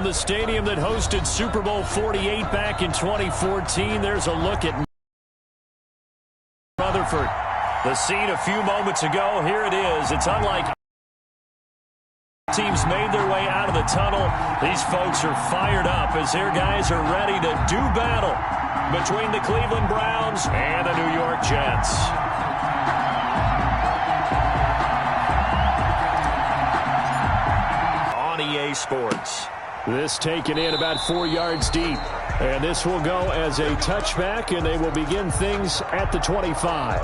From the stadium that hosted Super Bowl 48 back in 2014, there's a look at Rutherford. The scene a few moments ago, here it is. It's unlike teams made their way out of the tunnel. These folks are fired up as their guys are ready to do battle between the Cleveland Browns and the New York Jets. On EA Sports. This taken in about 4 yards deep. And this will go as a touchback, and they will begin things at the 25.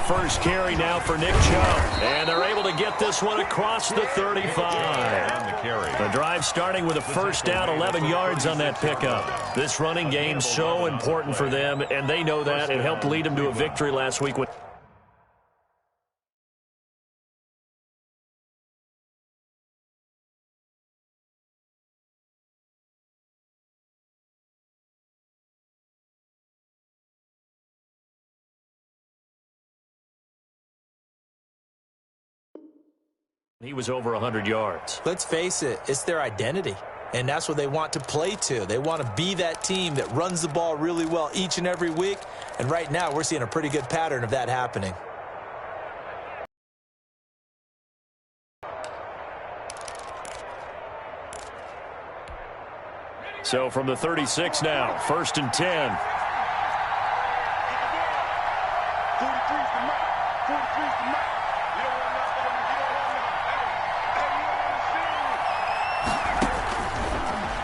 First carry now for Nick Chubb, and they're able to get this one across the 35. The drive starting with a first down, 11 yards on that pickup. This running game so important for them, and they know that. It helped lead them to a victory last week. He was over 100 yards. Let's face it, it's their identity, and that's what they want to play to. They want to be that team that runs the ball really well each and every week, and right now we're seeing a pretty good pattern of that happening. So from the 36 now, 1st and 10.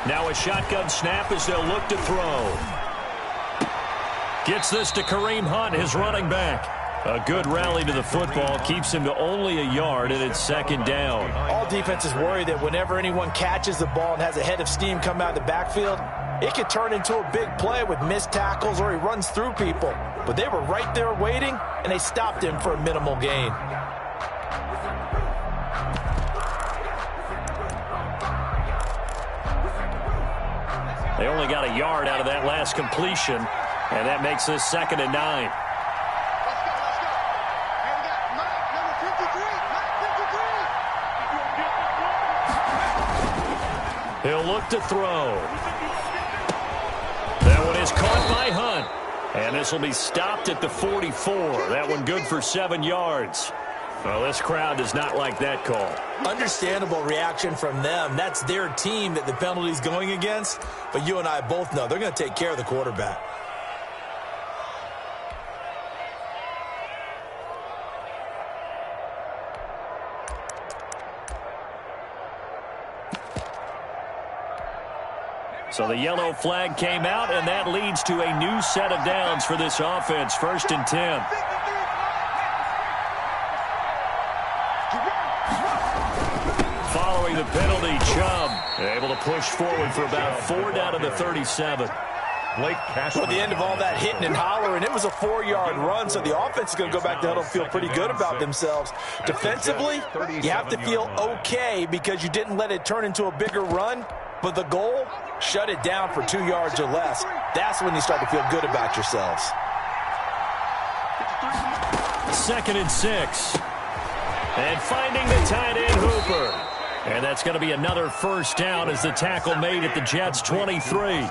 Now a shotgun snap as they'll look to throw. Gets this to Kareem Hunt, his running back. A good rally to the football keeps him to only a yard, and it's 2nd down. All defenses worry that whenever anyone catches the ball and has a head of steam come out of the backfield, it could turn into a big play with missed tackles or he runs through people. But they were right there waiting, and they stopped him for a minimal gain. They only got a yard out of that last completion, and that makes this 2nd and 9. He'll look to throw. That one is caught by Hunt, and this will be stopped at the 44. That one good for 7 yards. Well, this crowd does not like that call. Understandable reaction from them. That's their team that the penalty's going against. But you and I both know they're going to take care of the quarterback. So the yellow flag came out, and that leads to a new set of downs for this offense. 1st and 10. Following the penalty, Chubb able to push forward for about 4 down to the 37. Toward the end of all that hitting and hollering, it was a 4-yard run, so the offense is going to go back to huddle and feel pretty good about themselves. Defensively, you have to feel okay because you didn't let it turn into a bigger run, but the goal, shut it down for 2 yards or less. That's when you start to feel good about yourselves. 2nd and 6. And finding the tight end, Hooper. And that's going to be another first down as the tackle made at the Jets' 23.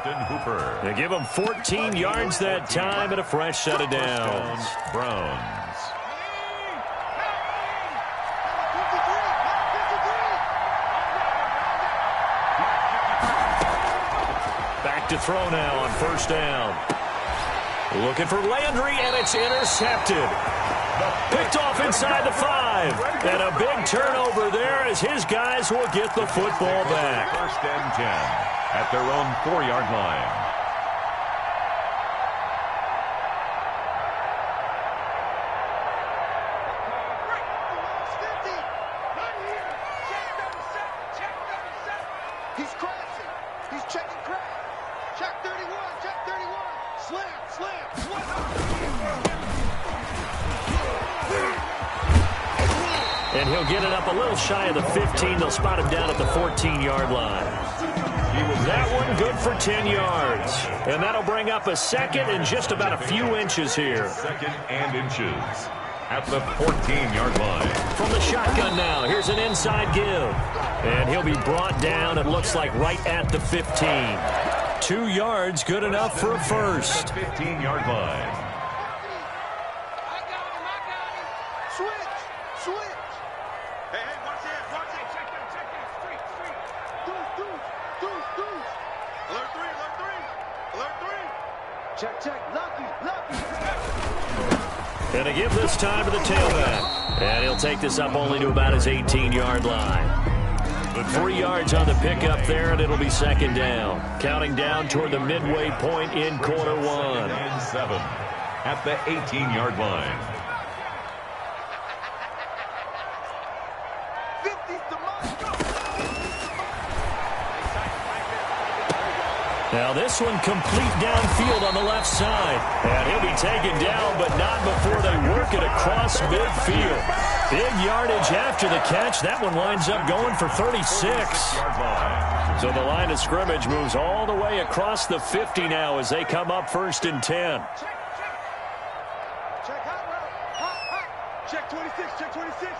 They give them 14 yards that time and a fresh set of downs. Browns. Back to throw now on 1st down. Looking for Landry, and it's intercepted. Picked off inside the 5. And a big turnover there as his guys will get the football back. 1st and 10 at their own 4-yard line. He's crossing. He's checking crack. Check 31. Check 31. And he'll get it up a little shy of the 15. They'll spot him down at the 14-yard line. That one good for 10 yards. And that'll bring up a second and just about a few inches here. Second and inches at the 14-yard line. From the shotgun now, here's an inside give. And he'll be brought down, it looks like, right at the 15. 2 yards, good enough for a first. 15-yard line. Gonna give this time to the tailback. And he'll take this up only to about his 18-yard line. But 3 yards on the pickup there, and it'll be second down. Counting down toward the midway point in quarter one. And 7 at the 18-yard line. Now this one complete downfield on the left side. And he'll be taken down, but not before they work it across midfield. Big yardage after the catch. That one winds up going for 36. So the line of scrimmage moves all the way across the 50 now as they come up 1st and 10. Check 26, check 26.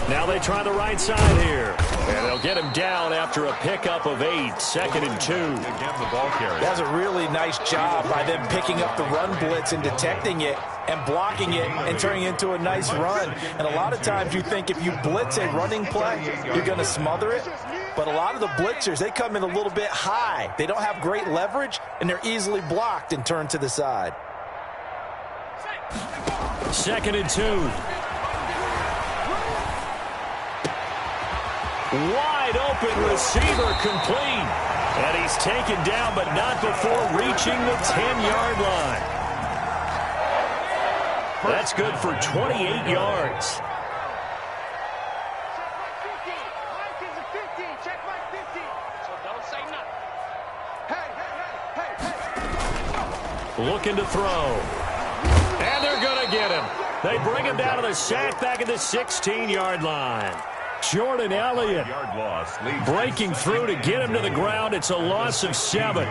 Now they try the right side here. And they'll get him down after a pickup of 8. 2nd and 2. Again, the ball carrier. That's a really nice job by them picking up the run blitz and detecting it and blocking it and turning it into a nice run. And a lot of times you think if you blitz a running play, you're going to smother it. But a lot of the blitzers, they come in a little bit high. They don't have great leverage, and they're easily blocked and turned to the side. 2nd and 2. Wide open receiver complete. And he's taken down, but not before reaching the 10-yard line. That's good for 28 yards. Looking to throw. And they're going to get him. They bring him down to the sack back at the 16-yard line. Jordan Elliott breaking through to get him to the ground. It's a loss of 7.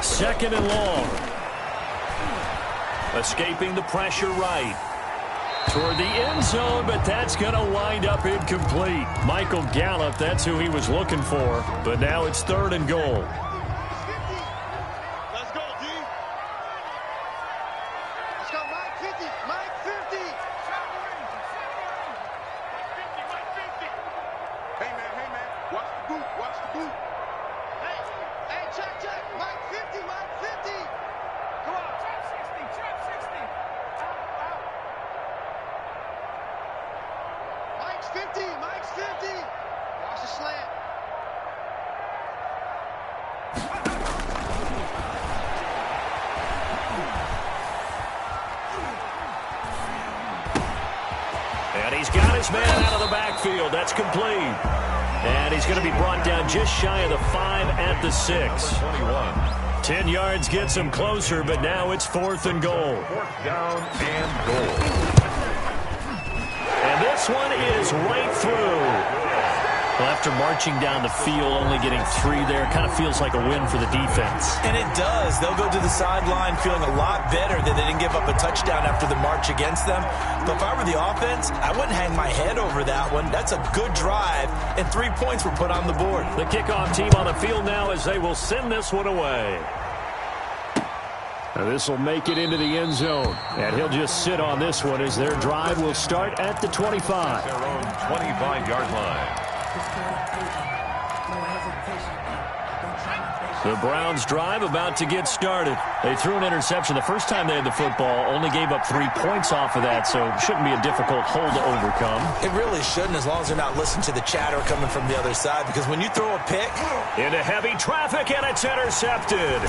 Second and long. Escaping the pressure right. Toward the end zone, but that's going to wind up incomplete. Michael Gallup, that's who he was looking for. But now it's 3rd and goal. And he's got his man out of the backfield. That's complete. And he's going to be brought down just shy of the 5 at the 6. 10 yards gets him closer, but now it's 4th and goal. 4th down and goal. And this one is right through. Well, after marching down the field, only getting 3 there, kind of feels like a win for the defense. And it does. They'll go to the sideline feeling a lot better that they didn't give up a touchdown after the march against them. But if I were the offense, I wouldn't hang my head over that one. That's a good drive, and 3 points were put on the board. The kickoff team on the field now as they will send this one away. Now this will make it into the end zone, and he'll just sit on this one as their drive will start at the 25. Their own 25-yard line. The Browns drive about to get started. They threw an interception the first time they had the football, only gave up 3 points off of that, so it shouldn't be a difficult hole to overcome. It really shouldn't, as long as they're not listening to the chatter coming from the other side, because when you throw a pick... Into heavy traffic, and it's intercepted.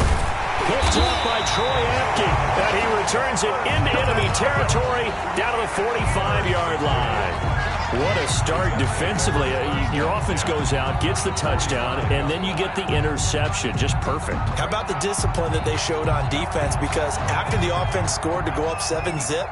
Picked up by Troy Apke, and he returns it into enemy territory down to the 45-yard line. What a start defensively. Your offense goes out, gets the touchdown, and then you get the interception. Just perfect. How about the discipline that they showed on defense? Because after the offense scored to go up 7-zip,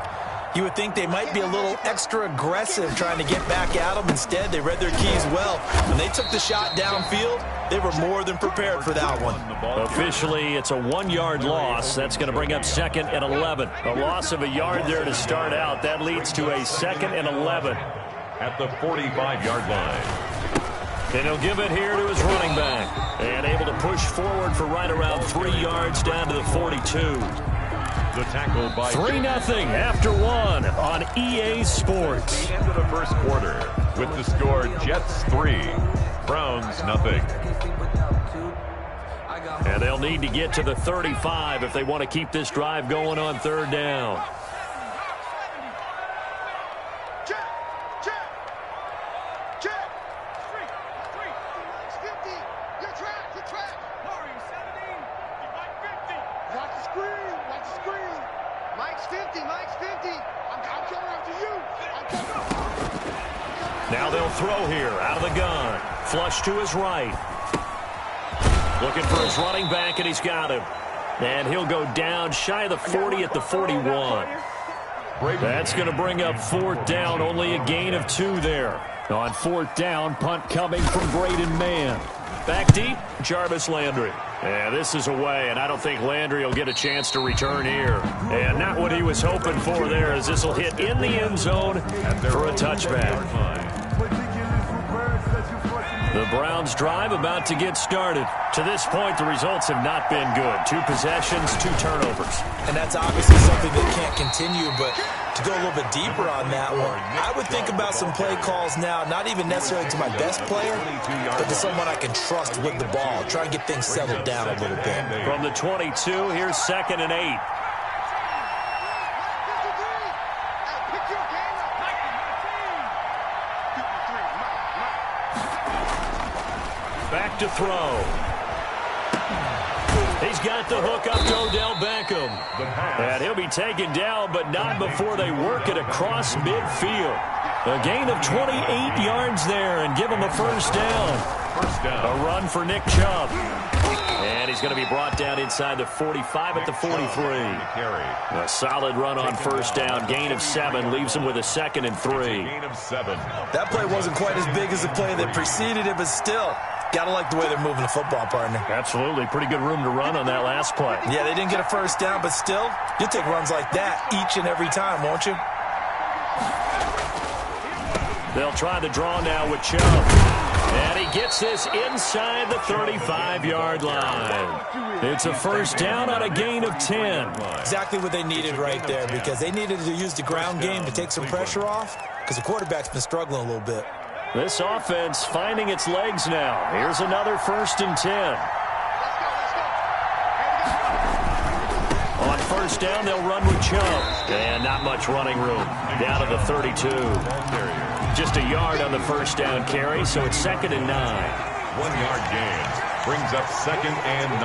you would think they might be a little extra aggressive trying to get back at them. Instead, they read their keys well. When they took the shot downfield, they were more than prepared for that one. Officially, it's a 1-yard loss. That's going to bring up 2nd and 11. A loss of a yard there to start out. That leads to a 2nd and 11. At the 45-yard line. And he'll give it here to his running back. And able to push forward for right around 3 yards down to the 42. The tackle by 3-0 after 1 on EA Sports. the end of the first quarter with the score Jets 3, Browns 0. And they'll need to get to the 35 if they want to keep this drive going on 3rd down. Now they'll throw here out of the gun. Flush to his right. Looking for his running back, and he's got him. And he'll go down shy of the 40 at the 41. That's going to bring up 4th down. Only a gain of 2 there. On 4th down, punt coming from Braden Mann. Back deep, Jarvis Landry. And this is away, and I don't think Landry will get a chance to return here. And not what he was hoping for there, as this will hit in the end zone for a touchback. The Browns drive about to get started. To this point, the results have not been good. 2 possessions, 2 turnovers. And that's obviously something that can't continue, but to go a little bit deeper on that one, I would think about some play calls now, not even necessarily to my best player, but to someone I can trust with the ball. Try and get things settled down a little bit. From the 22, here's 2nd and 8. Back to throw. He's got the hook up to Odell Beckham. And he'll be taken down, but not before they work it across midfield. A gain of 28 yards there and give him a 1st down. A run for Nick Chubb. And he's going to be brought down inside the 45 at the 43. A solid run on 1st down. Gain of 7 leaves him with a 2nd and 3. That play wasn't quite as big as the play that preceded it, but still, gotta like the way they're moving the football, partner. Absolutely. Pretty good room to run on that last play. Yeah, they didn't get a 1st down, but still, you'll take runs like that each and every time, won't you? They'll try the draw now with Chubb. And he gets this inside the 35-yard line. It's a 1st down on a gain of 10. Exactly what they needed right there, because they needed to use the ground game to take some pressure off, because the quarterback's been struggling a little bit. This offense finding its legs now. Here's another 1st and 10. On 1st down, they'll run with Chubb. And not much running room. Down to the 32. Just a yard on the 1st down carry, so it's 2nd and 9. 1-yard gain brings up 2nd and 9.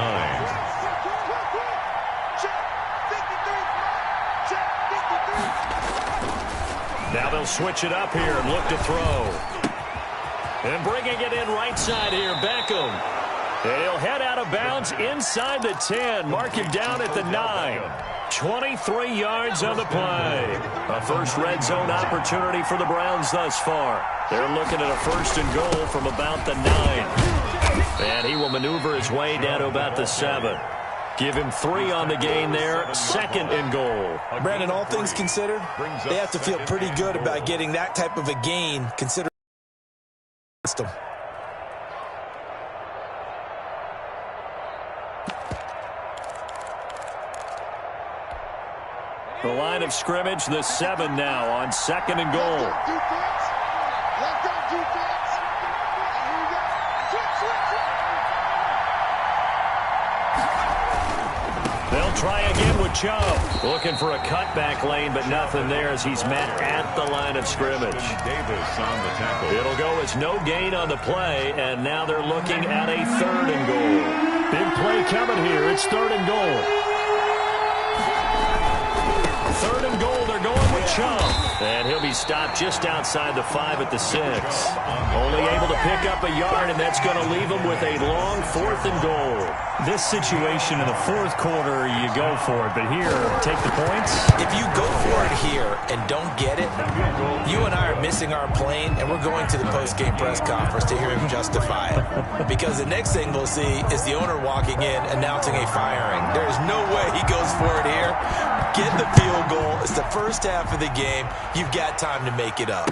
Now they'll switch it up here and look to throw. And bringing it in right side here, Beckham. And he'll head out of bounds inside the 10. Mark him down at the 9. 23 yards on the play. A first red zone opportunity for the Browns thus far. They're looking at a 1st and goal from about the 9. And he will maneuver his way down to about the 7. Give him 3 on the gain there. 2nd and goal. Brandon, all things considered, they have to feel pretty good about getting that type of a gain considering them. The line of scrimmage, the 7 now on 2nd and goal. They'll try again with Chubb. Looking for a cutback lane, but nothing there as he's met at the line of scrimmage. Davis on the tackle. It'll go as no gain on the play, and now they're looking at a 3rd and goal. Big play coming here. It's 3rd and goal. 3rd and goal. They're going with Chubb. And he'll be stopped just outside the 5 at the 6. Only able to pick up a yard, and that's going to leave him with a long 4th and goal. This situation in the 4th quarter, you go for it. But here, take the points. If you go for it here and don't get it, you and I are missing our plane, and we're going to the post-game press conference to hear him justify it. Because the next thing we'll see is the owner walking in announcing a firing. There's no way he goes for it here. Get the field goal. It's the first half of the game. You've got time to make it up.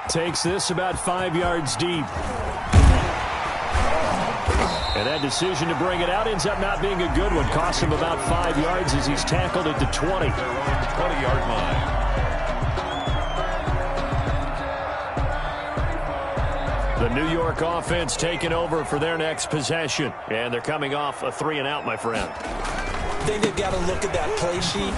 Takes this about 5 yards deep. And that decision to bring it out ends up not being a good one. Costs him about 5 yards as he's tackled at the 20. 20-yard line. The New York offense taking over for their next possession. And they're coming off a 3-and-out, my friend. I think they've got to look at that play sheet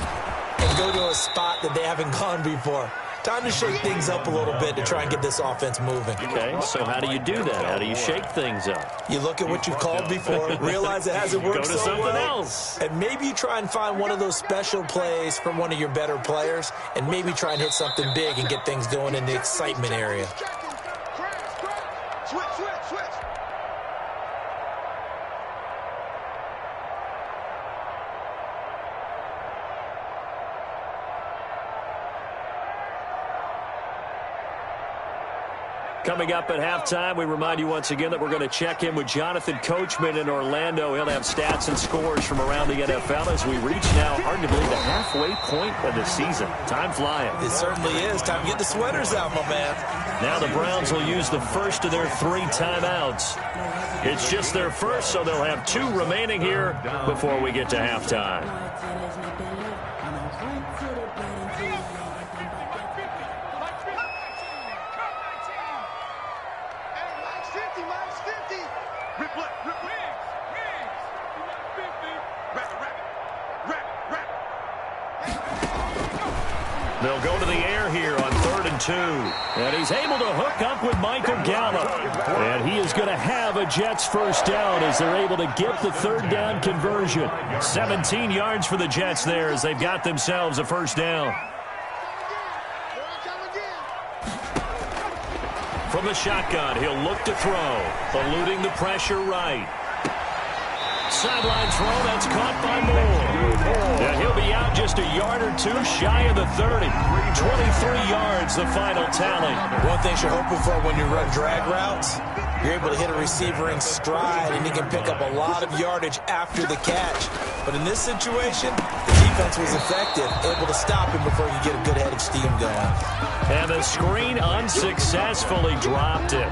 and go to a spot that they haven't gone before. Time to shake things up a little bit to try and get this offense moving. Okay, so how do you do that? How do you shake things up? You look at what you've called before, realize it hasn't worked so well. Go to something else. And maybe you try and find one of those special plays from one of your better players, and maybe try and hit something big and get things going in the excitement area. Switch. Coming up at halftime, we remind you once again that we're going to check in with Jonathan Coachman in Orlando. He'll have stats and scores from around the NFL as we reach now, hard to believe, the halfway point of the season. Time flying. It certainly is. Time to get the sweaters out, my man. Now the Browns will use the first of their 3 timeouts. It's just their first, so they'll have 2 remaining here before we get to halftime. They'll go to the air here on 3rd and 2. And he's able to hook up with Michael Gallup. And he is going to have a Jets first down as they're able to get the 3rd down conversion. 17 yards for the Jets there as they've got themselves a first down. From the shotgun, he'll look to throw. Eluding the pressure right. Sideline throw, that's caught by Moore. And he'll be out just a yard or 2 shy of the 30. 23 yards, the final tally. One thing you're hoping for when you run drag routes, you're able to hit a receiver in stride, and he can pick up a lot of yardage after the catch. But in this situation, the defense was effective, able to stop him before he could get a good head of steam going. And the screen unsuccessfully dropped it.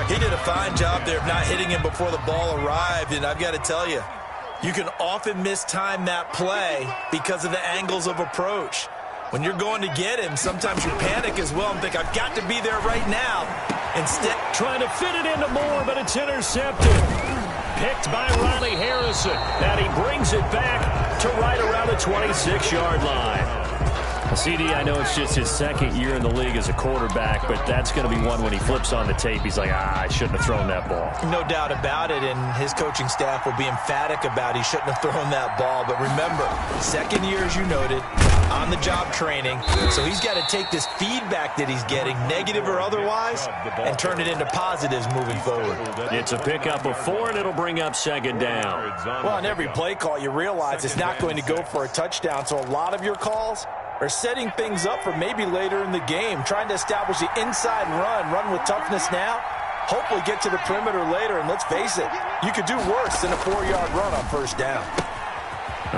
He did a fine job there of not hitting him before the ball arrived, and I've got to tell you, you can often mistime that play because of the angles of approach. When you're going to get him, sometimes you panic as well and think, I've got to be there right now. Instead, trying to fit it into Moore, but it's intercepted. Picked by Riley Harrison, and he brings it back to right around the 26-yard line. CD, I know it's just his 2nd year in the league as a quarterback, but that's going to be one when he flips on the tape. He's like, I shouldn't have thrown that ball. No doubt about it, and his coaching staff will be emphatic about he shouldn't have thrown that ball. But remember, 2nd year, as you noted, on-the-job training. So he's got to take this feedback that he's getting, negative or otherwise, and turn it into positives moving forward. It's a pickup of 4, and it'll bring up 2nd down. Well, on every play call, you realize it's not going to go for a touchdown, so a lot of your calls are setting things up for maybe later in the game, trying to establish the inside run with toughness now, hopefully get to the perimeter later, and let's face it, you could do worse than a 4-yard run on first down.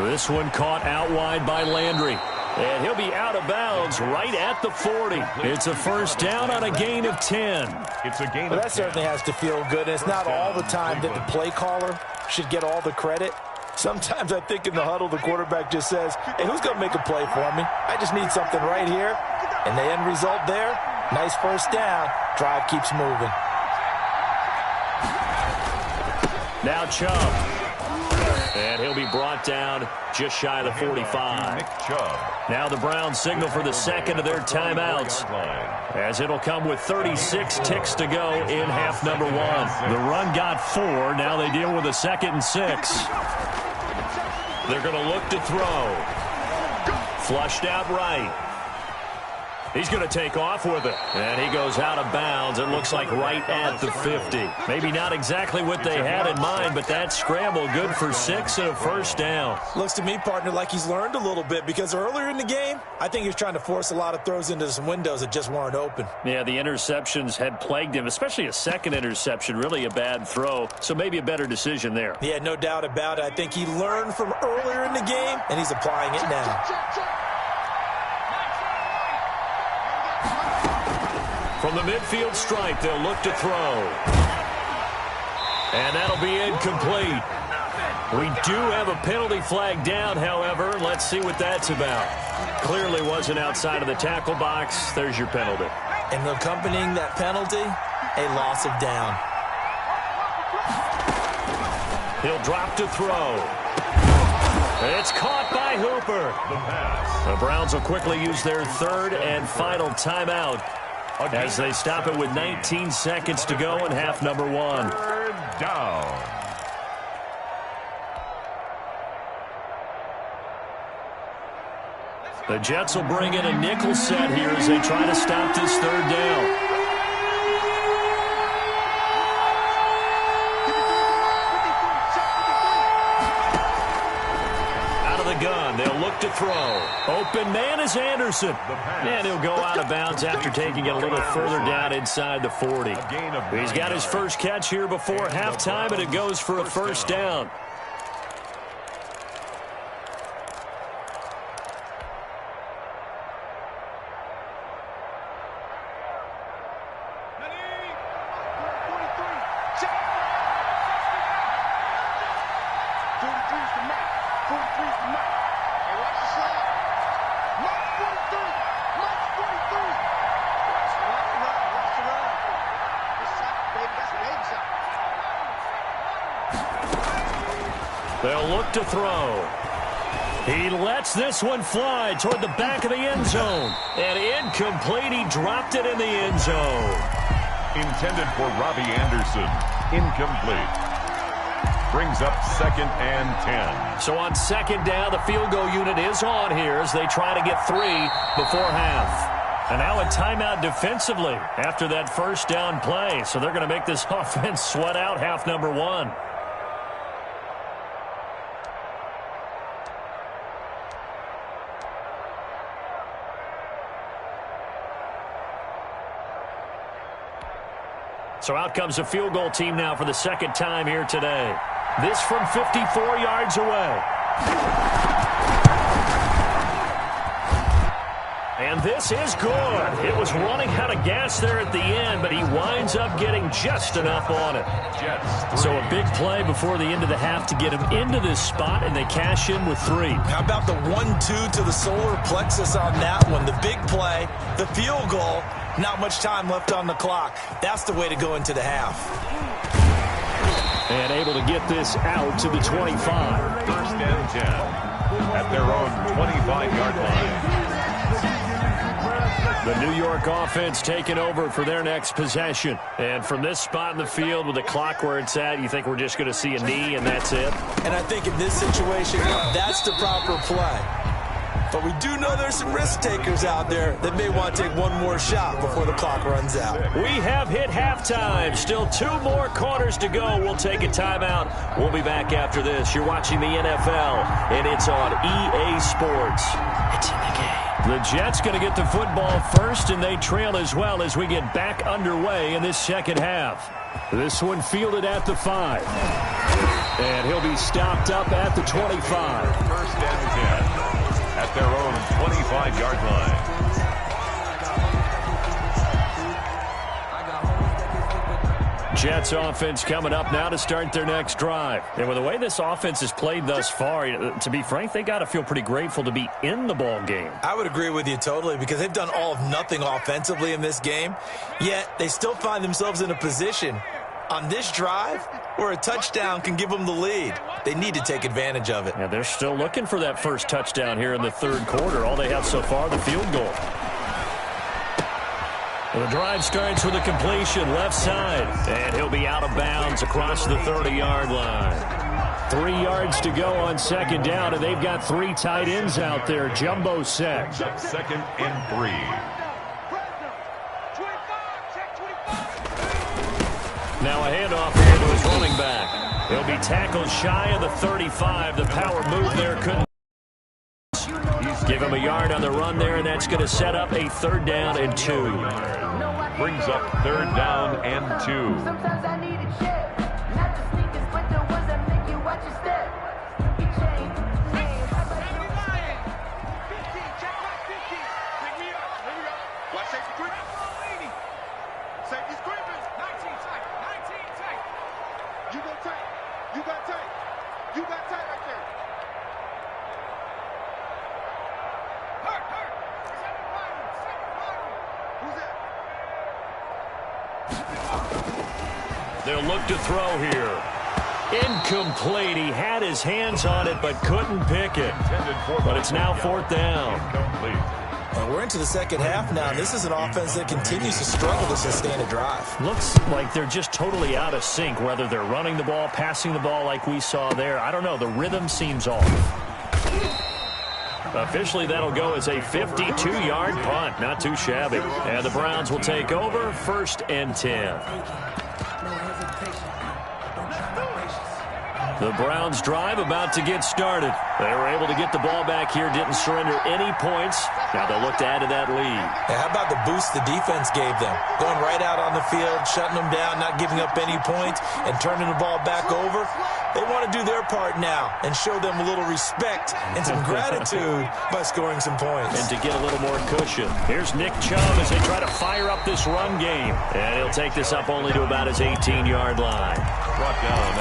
This one caught out wide by Landry, and he'll be out of bounds right at the 40. It's a first down on a gain of 10. It's a gain well, of that certainly has to feel good, and it's not all the time that the play caller should get all the credit. Sometimes I think in the huddle, the quarterback just says, hey, who's going to make a play for me? I just need something right here. And the end result there, nice first down. Drive keeps moving. Now Chubb. And he'll be brought down just shy of the 45. Now the Browns signal for the 2nd of their timeouts, as it'll come with 36 ticks to go in half number 1. The run got 4. Now they deal with a 2nd and 6. They're going to look to throw. Flushed out right. He's going to take off with it. And he goes out of bounds. It looks like right at the 50. Maybe not exactly what they had in mind, but that scramble good for 6 and a first down. Looks to me, partner, like he's learned a little bit, because earlier in the game, I think he was trying to force a lot of throws into some windows that just weren't open. Yeah, the interceptions had plagued him, especially a second interception, really a bad throw. So maybe a better decision there. Yeah, no doubt about it. I think he learned from earlier in the game, and he's applying it now. From the midfield stripe, they'll look to throw. And that'll be incomplete. We do have a penalty flag down, however. Let's see what that's about. Clearly wasn't outside of the tackle box. There's your penalty. And accompanying that penalty, a loss of down. He'll drop to throw. It's caught by Hooper. The Browns will quickly use their third and final timeout as they stop it with 19 seconds to go in half number 1. Third down. The Jets will bring in a nickel set here as they try to stop this third down. Gun. They'll look to throw. Open man is Anderson. And he'll go out of bounds after taking it a little further down inside the 40. He's got his first catch here before halftime, and it goes for a first down. They'll look to throw. He lets this one fly toward the back of the end zone. And incomplete. He dropped it in the end zone. Intended for Robbie Anderson. Incomplete. Brings up 2nd and 10. So on second down, the field goal unit is on here as they try to get 3 before half. And now a timeout defensively after that first down play. So they're going to make this offense sweat out half number 1. So out comes the field goal team now for the second time here today. This from 54 yards away. And this is good. It was running out of gas there at the end, but he winds up getting just enough on it. So a big play before the end of the half to get him into this spot, and they cash in with 3. How about the 1-2 to the solar plexus on that one? The big play, the field goal. Not much time left on the clock. That's the way to go into the half. And able to get this out to the 25. First and 10 at their own 25-yard line. The New York offense taking over for their next possession. And from this spot in the field with the clock where it's at, you think we're just going to see a knee and that's it? And I think in this situation, that's the proper play. But we do know there's some risk takers out there that may want to take one more shot before the clock runs out. We have hit halftime. Still 2 more quarters to go. We'll take a timeout. We'll be back after this. You're watching the NFL, and it's on EA Sports. It's in the game. The Jets going to get the football first, and they trail as well as we get back underway in this second half. This one fielded at the 5. And he'll be stopped up at the 25. First and 10. At their own 25-yard line. Jets offense coming up now to start their next drive. And with the way this offense has played thus far, to be frank, they got to feel pretty grateful to be in the ball game. I would agree with you totally, because they've done all of nothing offensively in this game, yet they still find themselves in a position on this drive where a touchdown can give them the lead. They need to take advantage of it. Yeah, they're still looking for that first touchdown here in the third quarter. All they have so far, the field goal. Well, the drive starts with a completion left side, and he'll be out of bounds across the 30-yard line. 3 yards to go on second down, and they've got 3 tight ends out there. Jumbo set. Second and 3. Now a handoff here to his running back. He'll be tackled shy of the 35. The power move there couldn't. Give him a yard on the run there, and that's going to set up a 3rd down and 2. Brings up 3rd down and 2. Sometimes I need a check. Not the sneakers, but the ones that make you watch your step. You change. Check back 50. Pick me up. Here we go. Watch safety creeping. Safety's creeping. 19 tight. 19 tight. You go tight. You got tight. You got tight right there. Hurt. Who's that? They'll look to throw here. Incomplete. He had his hands on it but couldn't pick it. But it's now 4th down. And we're into the second half now. This is an offense that continues to struggle to sustain a drive. Looks like they're just totally out of sync, whether they're running the ball, passing the ball like we saw there. I don't know. The rhythm seems off. Officially, that'll go as a 52-yard punt. Not too shabby. And the Browns will take over 1st and 10. The Browns drive about to get started. They were able to get the ball back here, didn't surrender any points. Now they'll look to add to that lead. Yeah, how about the boost the defense gave them? Going right out on the field, shutting them down, not giving up any points, and turning the ball back over. They want to do their part now and show them a little respect and some gratitude by scoring some points. And to get a little more cushion. Here's Nick Chubb as they try to fire up this run game. And he'll take this up only to about his 18-yard line.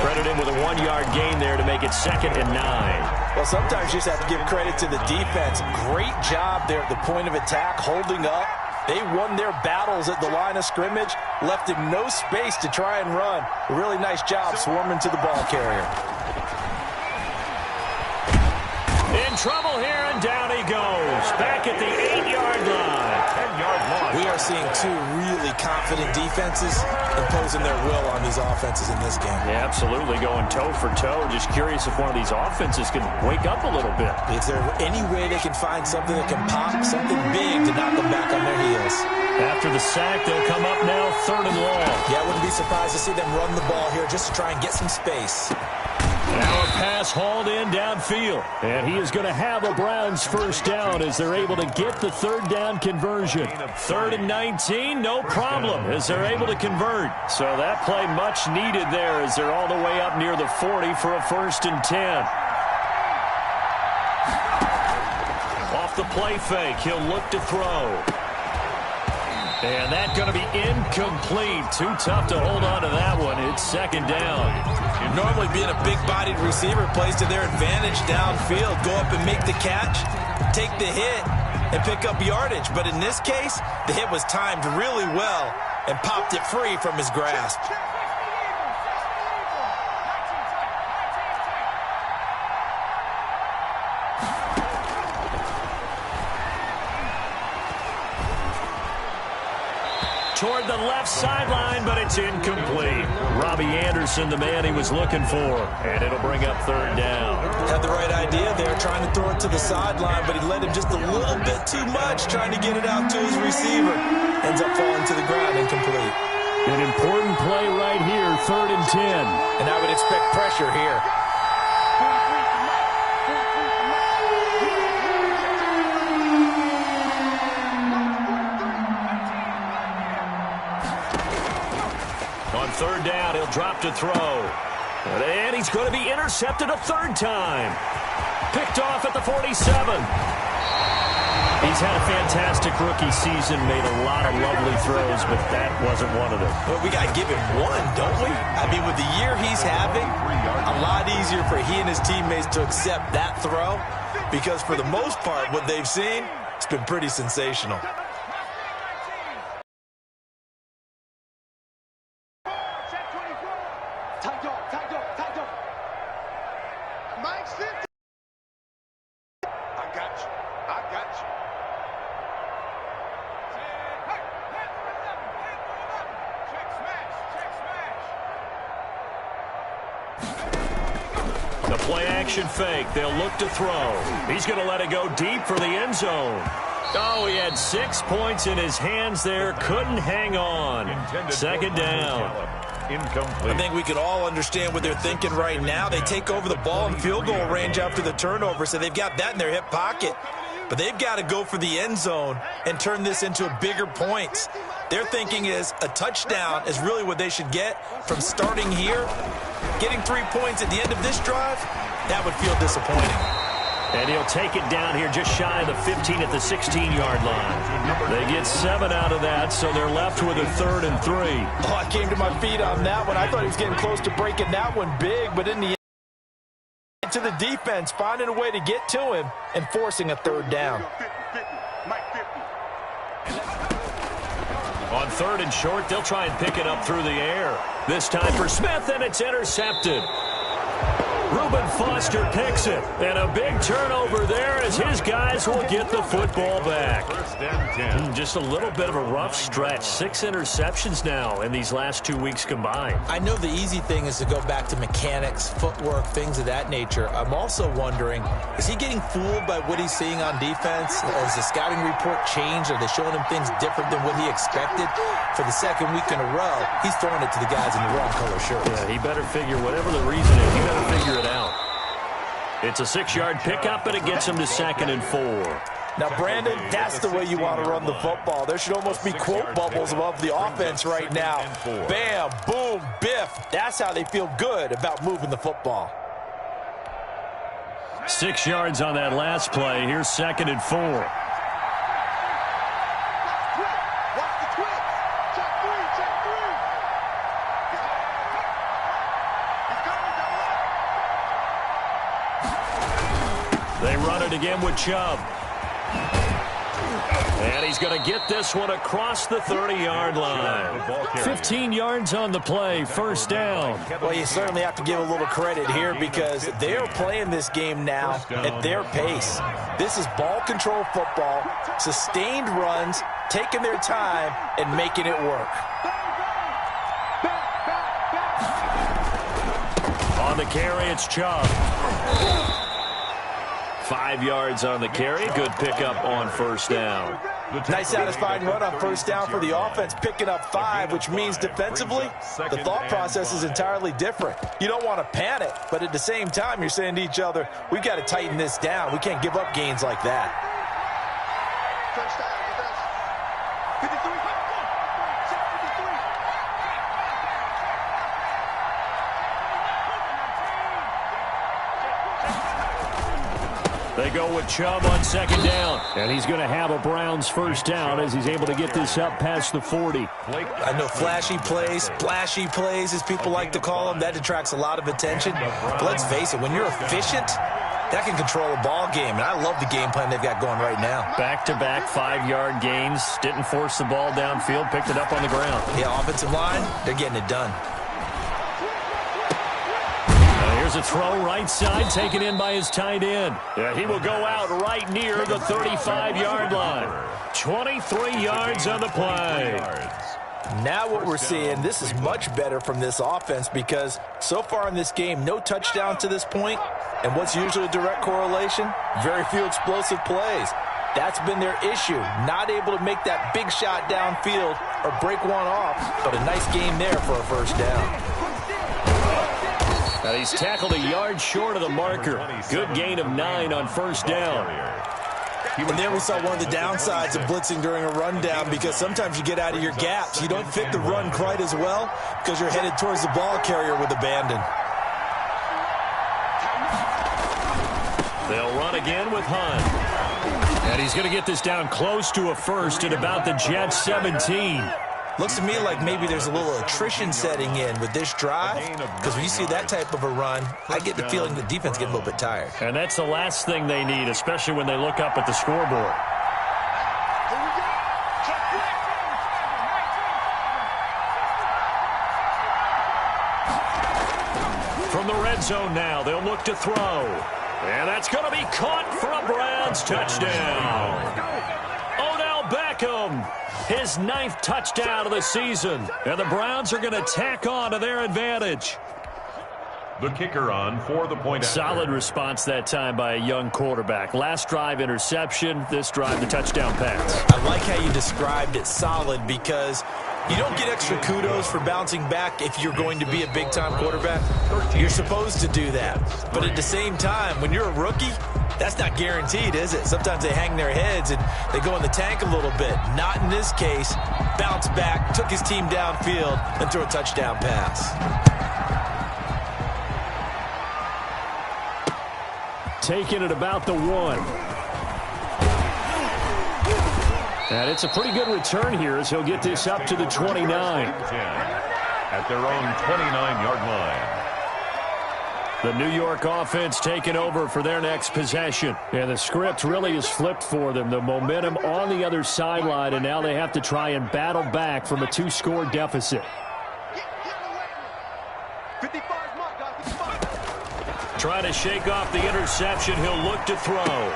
Credit him with a 1-yard gain there to make it 2nd and 9. Well, sometimes you just have to give credit to the defense. Great job there at the point of attack, holding up. They won their battles at the line of scrimmage, left him no space to try and run. A really nice job swarming to the ball carrier. In trouble here, and down he goes. Back at the 8-yard line. 10-yard loss. We are seeing 2 really confident defenses imposing their will on these offenses in this game. Yeah, absolutely, going toe for toe. Just curious if one of these offenses can wake up a little bit. Is there any way they can find something that can pop, something big to knock them back on their heels? After the sack, they'll come up now 3rd and long. Yeah, I wouldn't be surprised to see them run the ball here just to try and get some space. Now a pass hauled in downfield. And he is going to have a Browns 1st down as they're able to get the 3rd down conversion. 3rd and 19, no problem as they're able to convert. So that play much needed there as they're all the way up near the 40 for a 1st and 10. Off the play fake, he'll look to throw. And that's going to be incomplete. Too tough to hold on to that one. It's 2nd down. Normally being a big-bodied receiver plays to their advantage downfield. Go up and make the catch, take the hit, and pick up yardage. But in this case, the hit was timed really well and popped it free from his grasp. Toward the left sideline, but it's incomplete. Robbie Anderson, the man he was looking for, and it'll bring up 3rd down. Had the right idea there, trying to throw it to the sideline, but he led him just a little bit too much, trying to get it out to his receiver. Ends up falling to the ground, incomplete. An important play right here, 3rd and 10. And I would expect pressure here. On 3rd down, he'll drop to throw. And he's going to be intercepted a 3rd time. Picked off at the 47. He's had a fantastic rookie season, made a lot of lovely throws, but that wasn't one of them. Well, we got to give him one, don't we? I mean, with the year he's having, a lot easier for he and his teammates to accept that throw because for the most part, what they've seen, it's been pretty sensational. The play-action fake. They'll look to throw. He's going to let it go deep for the end zone. Oh, he had 6 points in his hands there. Couldn't hang on. 2nd down. incomplete. I think we can all understand what they're thinking right now. They take over the ball in field goal range after the turnover, so they've got that in their hip pocket. But they've got to go for the end zone and turn this into bigger points. Their thinking is a touchdown is really what they should get from starting here. Getting 3 points at the end of this drive, that would feel disappointing. And he'll take it down here just shy of the 15 at the 16-yard line. They get 7 out of that, so they're left with a 3rd and 3. Oh, I came to my feet on that one. I thought he was getting close to breaking that one big, but in the end, to the defense, finding a way to get to him and forcing a 3rd down. On 3rd and short, they'll try and pick it up through the air. This time for Smith, and it's intercepted. Reuben Foster picks it, and a big turnover there as his guys will get the football back. 1st and 10. Just a little bit of a rough stretch. 6 interceptions now in these last 2 weeks combined. I know the easy thing is to go back to mechanics, footwork, things of that nature. I'm also wondering, is he getting fooled by what he's seeing on defense? Has the scouting report changed? Are they showing him things different than what he expected? For the 2nd week in a row, he's throwing it to the guys in the wrong color shirts. Yeah, he better figure, whatever the reason is, he better figure it out. It's a 6-yard pickup, and it gets him to 2nd and 4. Now, Brandon, that's the way you want to run the football. There should almost be quote bubbles above the offense right now. Bam, boom, biff. That's how they feel good about moving the football. 6 yards on that last play. Here's 2nd and 4. They run it again with Chubb. And he's going to get this one across the 30-yard line. 15 yards on the play, 1st down. Well, you certainly have to give a little credit here because they're playing this game now at their pace. This is ball control football, sustained runs, taking their time and making it work. On the carry, it's Chubb. 5 yards on the carry. Good pickup on 1st down. Nice satisfying run on 1st down for the offense, picking up 5, which means defensively, the thought process is entirely different. You don't want to panic, but at the same time, you're saying to each other, we've got to tighten this down. We can't give up gains like that. First down, defense. 53. They go with Chubb on 2nd down. And he's going to have a Browns 1st down as he's able to get this up past the 40. I know flashy plays, splashy plays, as people like to call them, that attracts a lot of attention. But let's face it, when you're efficient, that can control a ball game. And I love the game plan they've got going right now. Back-to-back 5-yard gains. Didn't force the ball downfield. Picked it up on the ground. Yeah, offensive line, they're getting it done. Here's a throw right side, taken in by his tight end. Yeah, he will go out right near the 35-yard line. 23 yards on the play. Now what we're seeing, this is much better from this offense because so far in this game, no touchdown to this point. And what's usually a direct correlation? Very few explosive plays. That's been their issue, not able to make that big shot downfield or break one off, but a nice game there for a 1st down. And he's tackled a yard short of the marker. Good gain of 9 on 1st down. And there we saw one of the downsides of blitzing during a rundown because sometimes you get out of your gaps. You don't fit the run quite as well because you're headed towards the ball carrier with abandon. They'll run again with Hunt. And he's going to get this down close to a 1st at about the Jets 17. Looks to me like maybe there's a little attrition setting in with this drive because when you see that type of a run, I get the feeling the defense gets a little bit tired. And that's the last thing they need, especially when they look up at the scoreboard. From the red zone now, they'll look to throw. And that's going to be caught for a Browns touchdown. Odell Beckham. His 9th touchdown of the season. And the Browns are going to tack on to their advantage. The kicker on for the point. Solid response that time by a young quarterback. Last drive, interception. This drive, the touchdown pass. I like how you described it solid because You don't get extra kudos for bouncing back if you're going to be a big-time quarterback. You're supposed to do that. But at the same time, when you're a rookie, that's not guaranteed, is it? Sometimes they hang their heads and they go in the tank a little bit. Not in this case. Bounced back, took his team downfield, and threw a touchdown pass. Taking it about the 1. And it's a pretty good return here as he'll get this up to the 29. At their own 29-yard line. The New York offense taking over for their next possession. And the script really is flipped for them. The momentum on the other sideline, and now they have to try and battle back from a 2-score deficit. Trying to shake off the interception. He'll look to throw.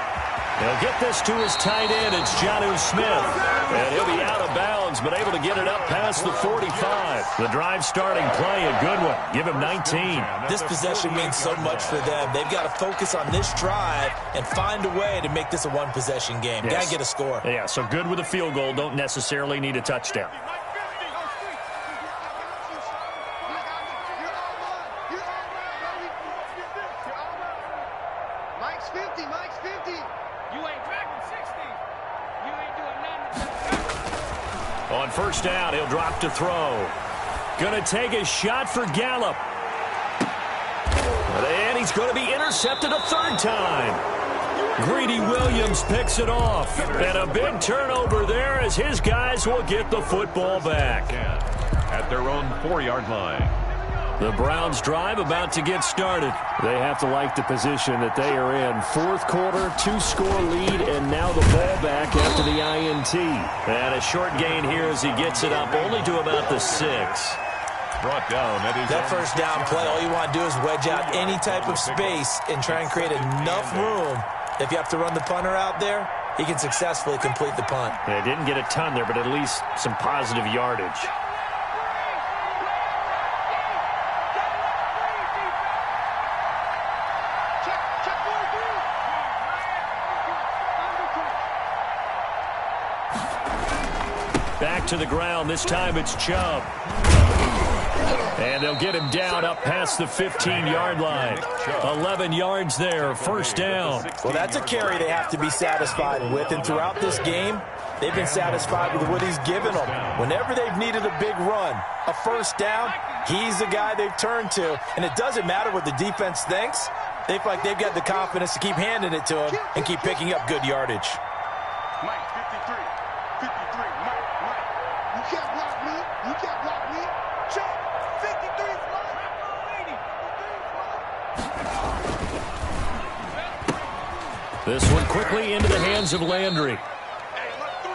He'll get this to his tight end. It's Jonnu Smith. And he'll be out of bounds, but able to get it up past the 45. The drive starting play, a good one. Give him 19. This possession means so much for them. They've got to focus on this drive and find a way to make this a one-possession game. Yes. Got to get a score. Yeah, so good with a field goal. Don't necessarily need a touchdown. On first down, he'll drop to throw. Going to take a shot for Gallup. And he's going to be intercepted a 3rd time. Greedy Williams picks it off. And a big turnover there as his guys will get the football back. At their own 4-yard line. The Browns drive about to get started. They have to like the position that they are in. 4th quarter, 2-score lead, and now the ball back after the INT. And a short gain here as he gets it up only to about the 6. Brought down. That first down play, all you want to do is wedge out any type of space and try and create enough room. If you have to run the punter out there, he can successfully complete the punt. They didn't get a ton there, but at least some positive yardage. Back to the ground. This time it's Chubb. And they'll get him down up past the 15-yard line. 11 yards there. First down. Well, that's a carry they have to be satisfied with. And throughout this game, they've been satisfied with what he's given them. Whenever they've needed a big run, a first down, he's the guy they've turned to. And it doesn't matter what the defense thinks. They feel like they've got the confidence to keep handing it to him and keep picking up good yardage. Mike, 53. 53. Mike. You can't block me. You can't block me. Check. 53 is mine. This one quickly into the hands of Landry.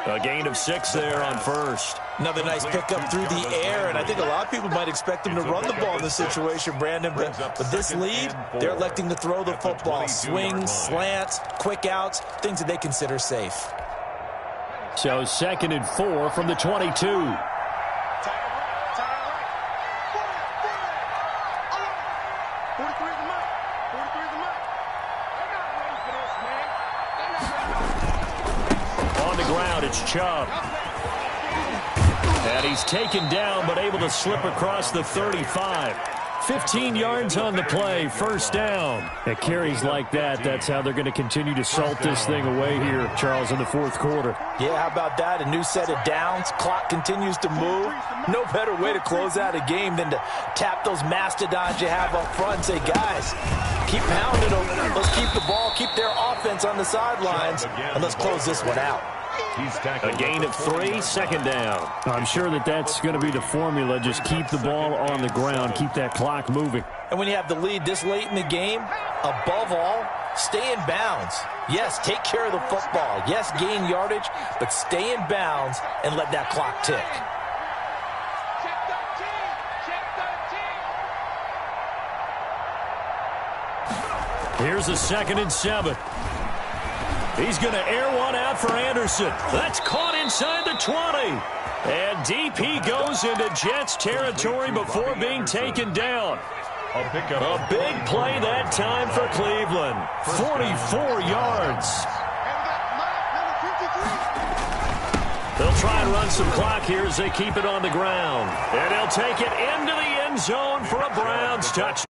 A gain of 6 there on first. Another nice pickup through the air, and I think a lot of people might expect him to run the ball in this situation, Brandon. But with this lead, they're electing to throw the football. Swings, slants, quick outs, things that they consider safe. So 2nd and 4 from the 22. On the ground, it's Chubb. And he's taken down, but able to slip across the 35. 15 yards on the play, first down. At carries like that, that's how they're going to continue to salt this thing away here, Charles, in the 4th quarter. Yeah, how about that? A new set of downs. Clock continues to move. No better way to close out a game than to tap those mastodons you have up front and say, guys, keep pounding them. Let's keep the ball, keep their offense on the sidelines, and let's close this one out. A gain of 3, second down. I'm sure that's going to be the formula. Just keep the ball on the ground. Keep that clock moving. And when you have the lead this late in the game, above all, stay in bounds. Yes, take care of the football. Yes, gain yardage, but stay in bounds and let that clock tick. Here's a 2nd and 7. He's going to air one out for Anderson. That's caught inside the 20. And deep he goes into Jets territory before being taken down. A big play that time for Cleveland. 44 yards. They'll try and run some clock here as they keep it on the ground. And they'll take it into the end zone for a Browns touchdown.